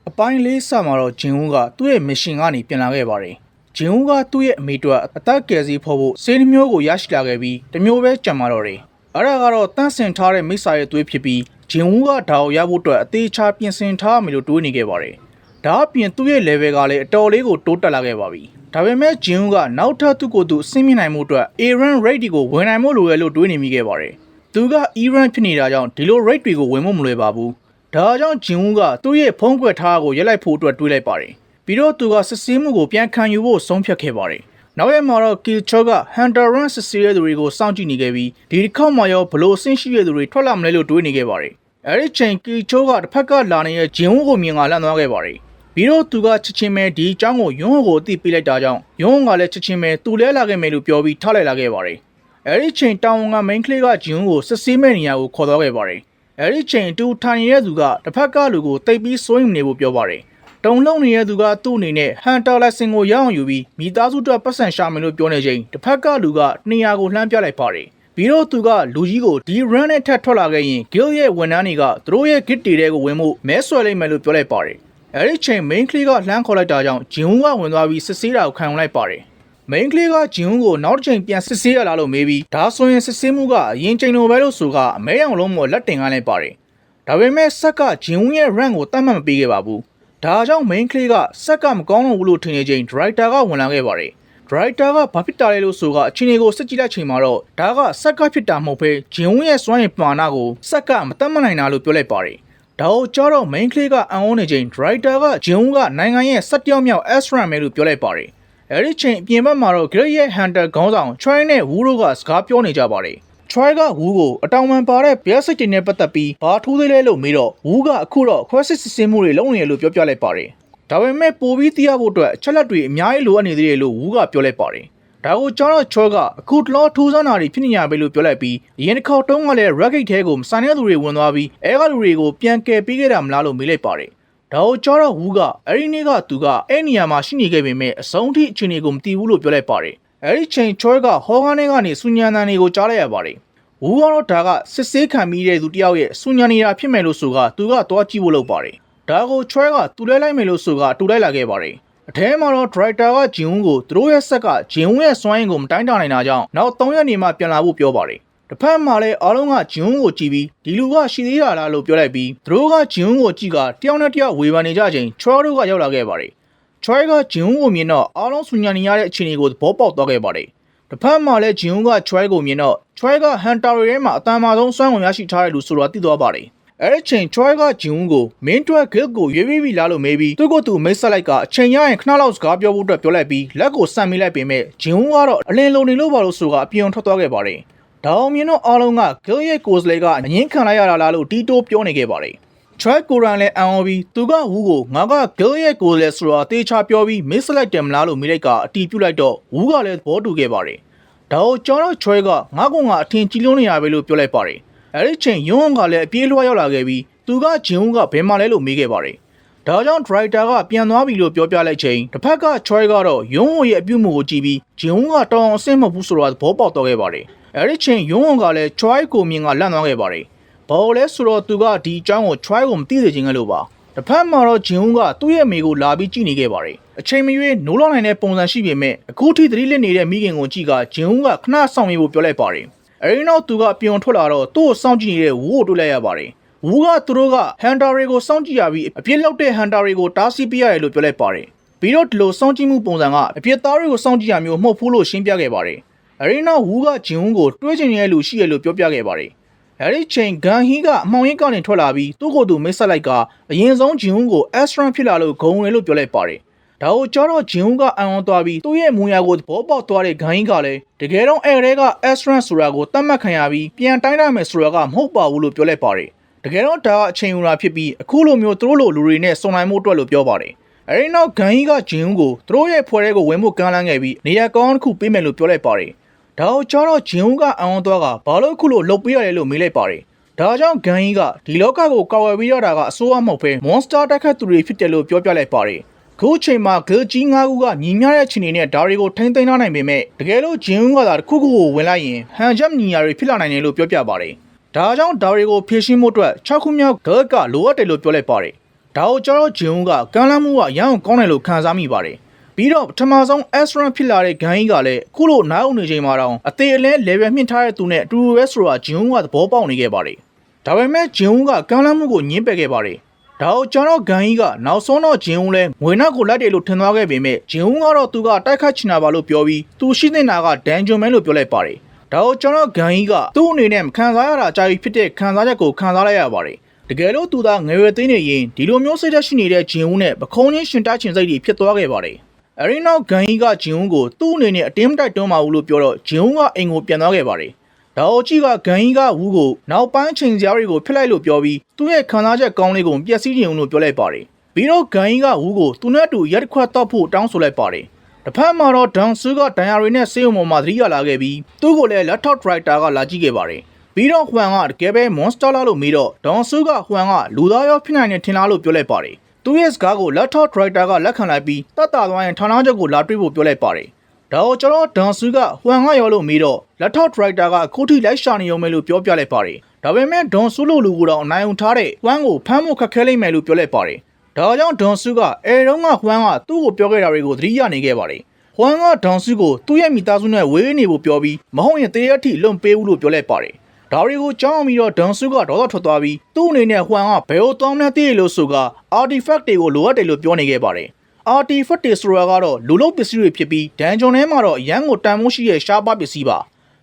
အပိုင်းလေးစမှာတော့ဂျင်ဦးကသူ့ရဲ့မစ်ရှင်ကနေပြန်လာခဲ့ပါတယ်။ဂျင်ဦးကသူ့ရဲ့အမေတို့အသက်ကယ်စီဖို့ဆေးနှမျိုးကိုရရှိလာခဲ့ပြီးတစ်မျိုးပဲကြံပါတော့တယ်။အဲ့ဒါကတော့တန့်စင်ထားတဲ့မိစ္ဆာရဲ့သွေးဖြစ်ပြီးဂျင်ဦးကဒါကိုရဖို့အတွက်အသေးချာပြင်ဆင်ထားမယ်လို့တွေးနေခဲ့ပါတယ်။ဒါအပြင်သူ့ရဲ့ level ကလည်းအတော်လေးကိုတိုးတက်လာခဲ့ပါပြီ။ဒါပေမဲ့ဂျင်ဦးကနောက်ထပ်သူ့ကိုယ်သူအဆင့်မြင့်နိုင်မှုအတွက် Iran rate တွေကိုဝင်နိုင်မှုလိုရလို့တွေးနေမိခဲ့ပါတယ်။သူက Iran ဖြစ်နေတာကြောင့်ဒီလို rate တွေကိုဝင်ဖို့မလွယ်ပါဘူး။ဒါကြောင့်ဂျင်ဦးကသူ့ရဲ့ဖုံးကွယ်ထားကိုရက်လိုက်ဖို့အတွက်တွေးလိုက်ပါတယ်။ပြီးတော့သူကစစ်ဆေးမှုကိုပြန်ခံယူဖို့ဆုံးဖြတ်ခဲ့ပါတယ်။နောက်ရက်မှာတော့ Kilchor က Hunter Run စစ်ဆေးတဲ့သူတွေကိုစောင့်ကြည့်နေခဲ့ပြီးဒီတစ်ခေါက်မှာရောဘလို့အဆင့်ရှိတဲ့သူတွေထွက်လာမလဲလို့တွေးနေခဲ့ပါတယ်။အဲဒီချိန် Kilchor ကတစ်ဖက်ကလာနေတဲ့ဂျင်ဦးကိုမြင်ကလန့်သွားခဲ့ပါတယ်။ပြီးတော့သူကချက်ချင်းပဲဒီအကြောင်းကိုယွန်းကိုအသိပေးလိုက်တာကြောင့်ယွန်းကလည်းချက်ချင်းပဲသူလဲလာခဲ့မယ်လို့ပြောပြီးထားလိုက်လာခဲ့ပါတယ်။အဲဒီချိန်တောင်ဝန်က main clay ကဂျင်ဦးကိုစစ်ဆေးမဲ့နေရာကိုခေါ်သွားခဲ့ပါတယ်။အဲဒီချိန်တူထိုင်နေတဲ့သူကတစ်ဖက်ကလူကိုတိတ်ပြီးစိုးရိမ်နေဖို့ပြောပါတယ်။တုံလုံးနေတဲ့သူကသူ့အနေနဲ့ Hunter Lesson ကိုရအောင်ယူပြီးမိသားစုအတွက်ပတ်စံရှာမယ်လို့ပြောနေချိန်တစ်ဖက်ကလူကနေရာကိုလှမ်းပြလိုက်ပါတယ်။ပြီးတော့သူကလူကြီးကိုဒီ run နဲ့ထပ်ထွက်လာခဲ့ရင် guild ရဲ့ဝန်ထမ်းတွေကသူတို့ရဲ့ git တွေကိုဝင်ဖို့မဲဆွဲလိုက်မယ်လို့ပြောလိုက်ပါတယ်။အဲဒီချိန် main clay ကလှမ်းခေါ်လိုက်တာကြောင့်ဂျင်ဦးကဝင်သွားပြီးစစ်ဆေးတာကိုခံလိုက်ပါတယ်။ main clay ကဂျင်ဦးကိုနောက်တစ်ချိန်ပြန်စစ်ဆေးရလာလို့မေးပြီးဒါဆိုရင်စစ်ဆေးမှုကအရင်ချိန်လိုပဲလို့ဆိုကအမဲရောင်လုံးပေါ်လက်တင်ကားလိုက်ပါတယ်။ဒါပေမဲ့ဆက်ကဂျင်ဦးရဲ့ rank ကိုတတ်မှတ်မပေးခဲ့ပါဘူး။ဒါကြောင့် main clay ကဆက်ကမကောင်းတော့ဘူးလို့ထင်နေချိန် director ကဝင်လာခဲ့ပါတယ်။ director ကဘာဖြစ်တာလဲလို့ဆိုကအချိန်တွေကိုစစ်ကြည့်လိုက်ချိန်မှာတော့ဒါကဆက်ကဖြစ်တာမဟုတ်ဘဲဂျင်ဦးရဲ့စွမ်းရည်ပမာဏကိုဆက်ကမတတ်မှတ်နိုင်တာလို့ပြောလိုက်ပါတယ်။ဒါကိုကြားတော့ main clay ကအံ့ဩနေချိန် director ကဂျင်ဦးကနိုင်ငံရဲ့17မြောက် S-rank ပဲလို့ပြောလိုက်ပါတယ်။အဲဒီချိန်အပြင်ဘက်မှာတော့ Great ရဲ့ Hunter ခေါင်းဆောင် Troy နဲ့ Wu တို့ကစကားပြောနေကြပါတယ်။ Troy က Wu ကိုအတောင်ပံပါတဲ့ဘယ်စိတ်တွေနဲ့ပတ်သက်ပြီးဘာထူးသေးလဲလို့မေးတော့ Wu ကအခုတော့ခွဲစစ်စစ်ဆေးမှုတွေလုပ်နေတယ်လို့ပြောပြလိုက်ပါတယ်။ဒါပေမဲ့ပိုပြီးသိရဖို့အတွက်အချက်လက်တွေအများကြီးလိုအပ်နေသေးတယ်လို့ Wu ကပြောလိုက်ပါတယ်။ဒါကိုကြားတော့ Troy ကအခုတလောထူးဆန်းတာတွေဖြစ်နေရပဲလို့ပြောလိုက်ပြီးအရင်တစ်ခေါက်တုန်းကလည်း Racket ထဲကိုမဆိုင်တဲ့သူတွေဝင်သွားပြီးအဲကလူတွေကိုပြန်ကယ်ပေးခဲ့တာမလားလို့မေးလိုက်ပါတယ်။ဒါကိုကြားတော့ Wu ကအဲ့ဒီနေ့ကသူကအဲ့နေရာမှာရှိနေခဲ့ပေမဲ့အဆုံးထိအခြေအနေကိုမသိဘူးလို့ပြောလိုက်ပါတယ်။အဲ့ဒီချိန် Troy ကဟောကားထဲကနေစူညံတန်တွေကိုကြားလိုက်ရပါတယ်။ Wu ကတော့ဒါကစစ်ဆေးခံပြီးတဲ့သူတယောက်ရဲ့စူညံနေတာဖြစ်မယ်လို့ဆိုကသူကသွားကြည့်ဖို့လုပ်ပါတယ်။ဒါကို Troy ကသူလဲလိုက်မယ်လို့ဆိုကတူလိုက်လာခဲ့ပါတယ်။အထဲမှာတော့ director ကဂျင်ဦးကိုသူတို့ရဲ့ဆက်ကဂျင်ဦးရဲ့စွမ်းရည်ကိုမတိုင်းတာနိုင်တာကြောင့်နောက်3ရက်နေမှပြန်လာဖို့ပြောပါတယ်။တစ်ဖက်မှာလည်းအားလုံးကဂျင်ဦးကိုကြည့်ပြီးဒီလူကရှိသေးတာလားလို့ပြောလိုက်ပြီးသူတို့ကဂျင်ဦးကိုကြည့်ကတယောက်နဲ့တယောက်ဝေဖန်နေကြချိန် Troy တို့ကရောက်လာခဲ့ပါတယ်။ Troy ကဂျင်ဦးကိုမြင်တော့အားလုံးစူညံနေရတဲ့အခြေအနေကိုသဘောပေါက်သွားခဲ့ပါတယ်။တစ်ဖက်မှာလည်းဂျင်ဦးက Troy ကိုမြင်တော့ Troy က Hunter တွေထဲမှာအတန်မာဆုံးစွမ်းကိုရရှိထားတဲ့လူဆိုတော့သိသွားပါတယ်။အဲဒီချိန် Troy ကဂျင်ဦးကို main တွဲ guild ကိုရွေးပြီးပြီလားလို့မေးပြီးသူ့ကိုယ်သူမိတ်ဆက်လိုက်ကအချိန်ရရင်ခဏလောက်စကားပြောဖို့အတွက်ပြောလိုက်ပြီးလက်ကိုဆန့်မိလိုက်ပေမဲ့ဂျင်ဦးကတော့အလင်းလုံးနေလို့ပါလို့ဆိုကအပြင်ထွက်သွားခဲ့ပါတယ်။ဒါအောင်မြင်တော့အားလုံးက guild ရဲ့ကိုယ်စားလှယ်ကအငင်းခံလိုက်ရတာလားလို့တီးတိုးပြောနေခဲ့ပါတယ်။ Troy ကိုရန်လည်းအံ့ဩပြီးသူကဝူကိုငါက guild ရဲ့ကိုယ်စားလှယ်ဆိုတာတေချာပြောပြီးမိတ်ဆက်လိုက်တယ်မလားလို့မေးလိုက်ကအတီးပြုတ်လိုက်တော့ဝူကလည်းသဘောတူခဲ့ပါတယ်။ဒါကိုကျွန်တော် Troy ကငါကအထင်ကြီးလုံးနေရပဲလို့ပြောလိုက်ပါတယ်။အဲဒီချိန်ယွန်းကလည်းအပြေးလွှားရောက်လာခဲ့ပြီးသူကဂျင်ဦးကဘယ်မှာလဲလို့မေးခဲ့ပါတယ်။ဒါကြောင့် director ကပြန်သွားပြီလို့ပြောပြလိုက်ချိန်တစ်ဖက်က Troy ကတော့ယွန်းရဲ့အပြုတ်မှုကိုကြည့်ပြီးဂျင်ဦးကတောင်းအောင်အဆင့်မဟုတ်ဘူးဆိုတာသဘောပေါက်တော့ခဲ့ပါတယ်။အဲဒီချိန်ယွန်းကလည်း Troy ကိုမြင်ကလန့်သွားခဲ့ပါတယ်။ဘာလို့လဲဆိုတော့သူကဒီအကြောင်းကို Troy ကိုမသိစေချင်ခဲ့လို့ပါ။တစ်ဖက်မှာတော့ဂျင်ဦးကသူ့ရဲ့မိကိုလာပြီးကြည့်နေခဲ့ပါတယ်။အချိန်မရွေးနိုးလောက်နိုင်တဲ့ပုံစံရှိပေမဲ့အခုထိသတိလစ်နေတဲ့မိခင်ကိုကြည့်ကဂျင်ဦးကခဏဆောင်နေဖို့ပြောလိုက်ပါတယ်။အဲဒီနောက်သူကပြန်ထွက်လာတော့သူ့ကိုစောင့်ကြည့်နေတဲ့ဝူကိုတွေ့လိုက်ရပါတယ်။ ဝူကသူတို့က Hunter တွေကိုစောင့်ကြည့်ရပြီးအပြစ်လောက်တဲ့ Hunter တွေကိုတားဆီးပေးရတယ်လို့ပြောလိုက်ပါတယ်။ပြီးတော့ဒီလိုစောင့်ကြည့်မှုပုံစံကအပြစ်သားတွေကိုစောင့်ကြည့်ရမျိုးမဟုတ်ဘူးလို့ရှင်းပြခဲ့ပါတယ်။အဲဒီနောက်ဝူကဂျင်ဦးကိုတွေးချင်နေတဲ့လူရှိရလို့ပြောပြခဲ့ပါတယ်။အဲဒီချိန်ဂန်ဟီကအမှောင်ရိပ်ကနေထွက်လာပြီးသူ့ကိုယ်သူမိတ်ဆက်လိုက်ကအရင်ဆုံးဂျင်ဦးကို S-rank ဖြစ်လာလို့ဂုဏ်ဝင်လို့ပြောလိုက်ပါတယ်။ဒါကိုကြားတော့ဂျင်ဦးကအံ့ဩသွားပြီးသူ့ရဲ့မူရကိုသဘောပေါက်သွားတဲ့ဂန်ဟီကလည်းတကယ်တော့အဲ့က S-rank ဆိုတာကိုတတ်မှတ်ခံရပြီးပြန်တိုင်းတာမယ်ဆိုတာကမဟုတ်ပါဘူးလို့ပြောလိုက်ပါတယ်။တကယ်တော့ဒါကအချိန်ယူတာဖြစ်ပြီးအခုလိုမျိုးသူတို့လိုလူတွေနဲ့စုံနိုင်မှုအတွက်လို့ပြောပါတယ်။အဲဒီနောက်ဂန်ဟီကဂျင်ဦးကိုသူတို့ရဲ့ဖွဲ့ထဲကိုဝင်ဖို့ကမ်းလှမ်းခဲ့ပြီးနေရာကောင်းတစ်ခုပေးမယ်လို့ပြောလိုက်ပါတယ်။ဒါကိုကြားတော့ဂျင်ဦးကအံ့ဩသွားကဘာလို့အခုလိုလှုပ်ပေးရတယ်လို့မေးလိုက်ပါတယ်။ဒါကြောင့်ဂန်ဟီကဒီလောကကိုကာဝယ်ပေးရတာကအစိုးရမဟုတ်ဘဲ monster တက်ခတ်သူတွေဖြစ်တယ်လို့ပြောပြလိုက်ပါတယ်။ခုချိန်မှာဂိုကြီး၅ခုကညီမျှတဲ့ခြေအနေနဲ့ဓာတွေကိုထိမ့်သိမ်းထားနိုင်ပေမဲ့တကယ်လို့ဂျင်ဦးကသာတစ်ခုခုကိုဝင်လိုက်ရင်ဟန်ချက်ညီညာတွေဖြစ်လာနိုင်တယ်လို့ပြောပြပါတယ်။ဒါကြောင့်ဓာတွေကိုဖြည့်ရှင်းမှုအတွက်6ခုမြောက်ဂိုကလိုအပ်တယ်လို့ပြောလိုက်ပါတယ်။ ဒါကိုကျွန်တော်ဂျင်ဦးကကမ်းလှမ်းမှုကရန်ကောင်းတယ်လို့ခံစားမိပါတယ်ပြီးတော့ပထမဆုံး Astron ဖြစ်လာတဲ့ဂန်ကြီးကလည်းအခုလိုနားအုံနေချိန်မှာတော့အသေးအလဲ level မြင့်ထားတဲ့သူနဲ့အတူတူပဲဆိုတာဂျင်ဦးကသဘောပေါက်နေခဲ့ပါတယ်ဒါပေမဲ့ဂျင်ဦးကကမ်းလှမ်းမှုကိုညှင်းပယ်ခဲ့ပါတယ်ဒါကိုကျွန်တော်ဂန်ကြီးကနောက်ဆုံးတော့ဂျင်ဦးလဲငွေနောက်ကိုလက်တယ်လို့ထင်သွားခဲ့ပေမဲ့ဂျင်ဦးကတော့သူကတိုက်ခတ်ချင်တာပါလို့ပြောပြီးသူရှိနေတာကဒန်ဂျွန်မဲလို့ပြောလိုက်ပါတယ်ဒါကိုကျွန်တော်ဂန်ကြီးကသူ့အနေနဲ့မခံစားရတာကြာပြီဖြစ်တဲ့ခံစားချက်ကိုခံစားလိုက်ရပါတယ်တကယ်လို့သူသာငယ်ရွယ်သေးနေရင်ဒီလိုမျိုးစိတ်သက်ရှိနေတဲ့ဂျင်ဦးနဲ့ပခုံးချင်းရှင်တိုက်ချင်စိတ်တွေဖြစ်သွားခဲ့ပါတယ်အဲဒီနောက်ဂန်ကြီးကဂျင်ဦးကိုသူ့အနေနဲ့အတင်းမတိုက်တွန်းပါဘူးလို့ပြောတော့ဂျင်ဦးကအိမ်ကိုပြန်သွားခဲ့ပါတယ်ဒါအိုကြီးကဂန်ကြီးကဝူးကိုနောက်ပိုင်းချိန်စရာတွေကိုဖျက်လိုက်လို့ပြောပြီးသူ့ရဲ့ခံစားချက်ကောင်းလေးကိုပျက်စီးခြင်းလို့ပြောလိုက်ပါတယ်ပြီးတော့ဂန်ကြီးကဝူးကိုသူနဲ့အတူရက်တစ်ခွက်တောက်ဖို့တောင်းဆိုလိုက်ပါတယ်တစ်ဖက်မှာတော့ဒန်ဆူကဒဏ်ရာတွေနဲ့ဆေးရုံပေါ်မှာသတိရလာခဲ့ပြီးသူ့ကိုလည်း laptop driver ကလာကြည့်ခဲ့ပါတယ်ပြီးတော့ဟွမ်ကတကယ်ပဲ monster လားလို့မေးတော့ဒန်ဆူကဟွမ်ကလူသားရောဖြစ်နိုင်တဲ့ထင်လားလို့ပြောလိုက်ပါတယ်သူ့ရဲ့စကားကို laptop driver ကလက်ခံလိုက်ပြီးတတ်တာသွားရင်ဌာနချုပ်ကိုလာတွေ့ဖို့ပြောလိုက်ပါတယ်ဒါကိုကျွန်တော်ဒန်ဆူကဟွမ်ကရောလို့မေးတော့ laptop driver ကအခုထိလိုက်ရှာနေရုံပဲလို့ပြောပြလိုက်ပါတယ်ဒါပေမဲ့ဒန်ဆူလိုလူကိုတော့အနိုင်အောင်ထားတဲ့ဟွမ်ကိုဖမ်းဖို့ခက်ခဲလိမ့်မယ်လို့ပြောလိုက်ပါတယ်ဒါကြောင့်ဒန်ဆူကအဲတုန်းကဟွမ်ကသူ့ကိုပြောခဲ့တာတွေကိုသတိရနေခဲ့ပါတယ်ဟွမ်ကဒန်ဆူကိုသူ့ရဲ့မိသားစုနဲ့ဝေးနေဖို့ပြောပြီးမဟုတ်ရင်တေးရက်ထိလွန်ပေးဘူးလို့ပြောလိုက်ပါတယ်ဒါတွေကိုကြောင်းပြီးတော့ဒန်ဆူကဒေါသထွက်သွားပြီးသူ့အနေနဲ့ဟွမ်ကဘယ်လိုတောင်းလဲသိရလို့ဆိုက artifact တွေကိုလိုအပ်တယ်လို့ပြောနေခဲ့ပါတယ် artifact တွေဆိုတာကတော့လူလုံးပစ္စည်းတွေဖြစ်ပြီးဒန်ဂျွန်ထဲမှာတော့ရန်ကိုတန်မိုးရှိတဲ့ရှားပါပစ္စည်းပါ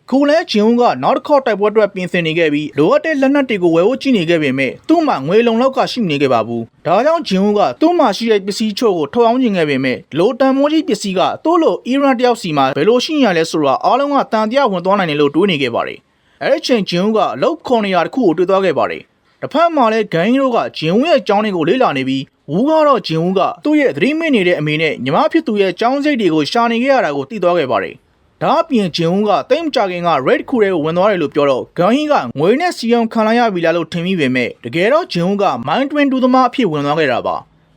ခုလဲဂျင်ဦးကနောက်တစ်ခေါက်တိုက်ပွဲအတွက်ပြင်ဆင်နေခဲ့ပြီးလိုအပ်တဲ့လက်နက်တွေကိုဝယ်ဖို့ကြည့်နေခဲ့ပေမဲ့သူ့မှာငွေလုံလောက်ကရှိနေခဲ့ပါဘူးဒါကြောင့်ဂျင်ဦးကသူ့မှာရှိတဲ့ပစ္စည်းချို့ကိုထုတ်အောင်ကျင်ခဲ့ပေမဲ့လိုတန်မိုးကြီးပစ္စည်းကသူ့လိုအီရန်တယောက်စီမှာဘယ်လိုရှိရလဲဆိုတာအားလုံးကတန်တရားဝင်သွားနိုင်တယ်လို့တွေးနေခဲ့ပါတယ်အဲ့ဒီချိန်ဂျင်ဦးကအလုပ်ခေါ်နေရတစ်ခုကိုတွေ့သွားခဲ့ပါတယ်တစ်ဖက်မှာလည်းဂန်ကြီးတို့ကဂျင်ဦးရဲ့ကျောင်းတွေကိုလေ့လာနေပြီးဝူးကတော့ဂျင်ဦးကသူ့ရဲ့သတိမင်းနေတဲ့အမေနဲ့ညီမဖြစ်သူရဲ့ကျောင်းစိတ်တွေကိုရှာနေခဲ့ရတာကိုသိသွားခဲ့ပါတယ်ဒါအပြင်ဂျင်ဦးကတိတ်မကြခင်က red ခုတွေကိုဝင်သွားတယ်လို့ပြောတော့ဂန်ကြီးကငွေနဲ့စီအောင်ခံလိုက်ရပြီလားလို့ထင်မိပေမဲ့တကယ်တော့ဂျင်ဦးက mind twin တူသမားအဖြစ်ဝင်သွားခဲ့တာပါ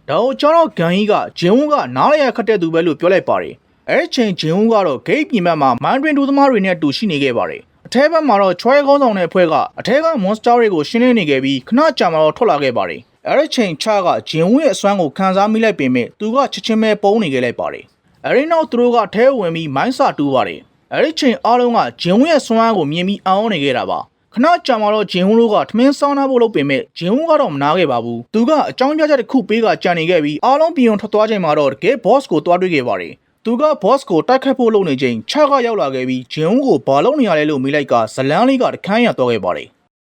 ဒါကိုကျွန်တော်ဂန်ကြီးကဂျင်ဦးကနားလည်ရခက်တဲ့သူပဲလို့ပြောလိုက်ပါတယ်အဲ့ဒီချိန်ဂျင်ဦးကတော့ gate ပြင်ဘက်မှာ mind twin တူသမားတွေနဲ့အတူရှိနေခဲ့ပါတယ်အထဲဘက်မှာတော့ Troy ခေါင်းဆောင်တဲ့အဖွဲ့ကအထဲက monster တွေကိုရှင်းလင်းနေခဲ့ပြီးခဏကြာမှတော့ထွက်လာခဲ့ပါတယ်အဲ့ဒီချိန်ချကဂျင်ဦးရဲ့အစွမ်းကိုခံစားမိလိုက်ပေမဲ့သူကချက်ချင်းပဲပုံနေခဲ့လိုက်ပါတယ်အဲ့ဒီနောက်သူတို့ကထဲဝင်ပြီးမိုင်းစာတူးပါတယ်အဲ့ဒီချိန်အားလုံးကဂျင်ဦးရဲ့စွမ်းအားကိုမြင်ပြီးအောင်းနေခဲ့တာပါခဏကြာမှတော့ဂျင်ဦးတို့ကထမင်းဆောင်းထားဖို့လုပ်ပေမဲ့ဂျင်ဦးကတော့မနာခဲ့ပါဘူးသူကအကြောင်းပြချက်တစ်ခုပေးကကြံနေခဲ့ပြီးအားလုံးပြင်ထွက်သွားချိန်မှာတော့တကယ် boss ကိုတွားတွေ့ခဲ့ပါတယ်သူက boss ကိုတိုက်ခတ်ဖို့လုပ်နေချိန်ချကရောက်လာခဲ့ပြီးဂျင်ဦးကိုဘာလုပ်နေရလဲလို့မေးလိုက်ကဇလန်းလေးကတခန်းရတော့ခဲ့ပါတယ်